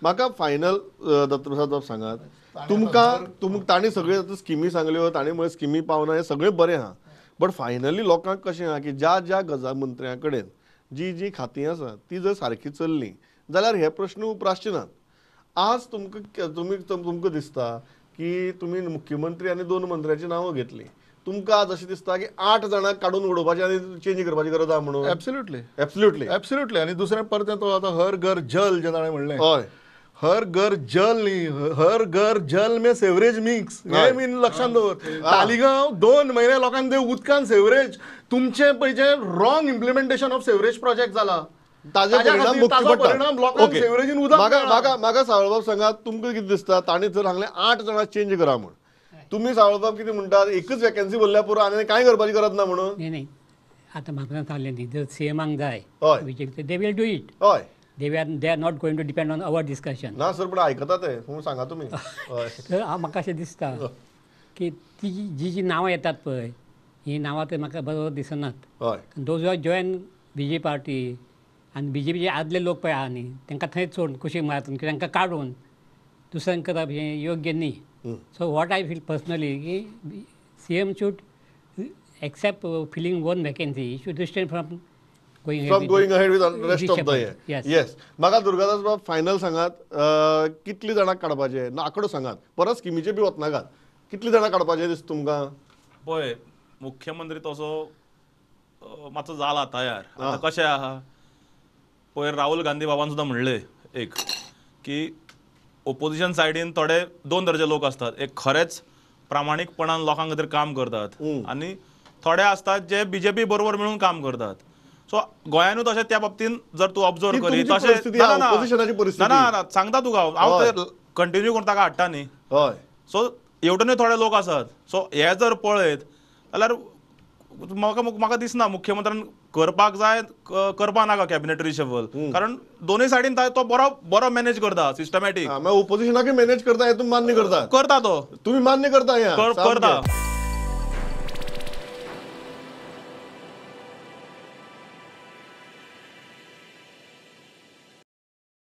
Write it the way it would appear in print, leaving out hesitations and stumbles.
म्हाका फायनल दत्तप्रसाद बाब सांगात तुमकां ताणी सगळे स्किमी सांगल्यो ताणी म्हळ्यार स्किमी पावना हें सगळें बरें आहा बट फायनली लोकांक कशें आहा की ज्या गजा मंत्र्यां कडेन जी खातीं आसा ती जर सारकी चल्लीं जाल्यार हे प्रश्न उपरासचे नात. आज तुमकां दिसता की तुमी मुख्यमंत्री आनी 2 मंत्र्याची नांवां घेतलीं तुमकां आज अशें दिसता की 8 जाणांक काडून उडोवपाची आनी चेंज करपाची गरज आहा म्हणून? एब्सोल्युटली आणि दुसरें परत तो आतां हर घर जल जे ताणें म्हणलें हय हर घर जल न्ही हर घर जल में सेवरेज मिक्स हे बीन लक्षात दवर. तालिगांव 2 म्हयने लोकांक ते उदकान सेवरेज तुमचे पयचे wrong implementation of sewerage project जाला. ताजे परिणाम लोकांक सेवरेजीन उदक म्हाका सावळबाब सांगात तुमकां कितें दिसता ताणी जर सांगलें 8 जाणां चेंज करा म्हण तुमी सावळबाब कितें म्हणटात एकच वॅकन्सी भरल्या पुरो आनी कांय करपाची गरज ना म्हणून? नाही आता म्हाका सांगलें न्ही जर सीएमाक जाय हय BJP they will do it. हय they are not going to depend on our discussion. ना सर पण आयकता ते म्हणून सांगा तुमी. हय तर म्हाका अशें दिसता की ती जी नांवां येतात पळय ही नांवां तर म्हाका बरोबर दिसनात. हय those are join BJP party आनी बीजेपीचे आदले लोक पळय आहा न्ही तांकां थंय सोडून कुशीक मारून तांकां काडून दुसऱ्यांक करप हें योग्य न्ही. So what I feel personally की CM should except filling 1 vacancy should restrain from going ahead with rest of the Yes. Yes. म्हाका दुर्गादास बाब फायनल सांगात कितली जाणां काडपाचे ना आंकडो सांगात परत स्किमीचे बी वचनाकात कितली जाणां काडपाचे दिसता तुमकां? पळय मुख्यमंत्री तसो मातसो जाला तयार. आतां कशें आहा पयर राहुल गांधी बाबान सुद्दां म्हणलें एक की ओपोजिशन सायडीन थोडे 2 दर्जे लोक असतात एक खरेच प्रामाणीकपणान लोकां खातीर काम करतात आनी थोडे असतात जे बीजेपी बरोबर मेळून काम करतात. सो गोंयानूच अशें त्या बाबतीन जर तूं ऑब्जर्व करीत ना सांगता तुका हांव ते कंटिन्यू करून ताका हाडटा न्ही. हय सो हेवटेनूय थोडे लोक आसात. सो हे जर पळयत जाल्यार म्हाका दिसना मुख्यमंत्र्यान करपाक जाय करपा नाका कॅबिनेट रिशफल कारण दोनूय सायडीन तो बरो मॅनेज करता सिस्टमॅटीक. ओपोजिशनाकूय मॅनेज करता हे तुमी मान्य करता तो तुमी मान्य करता करता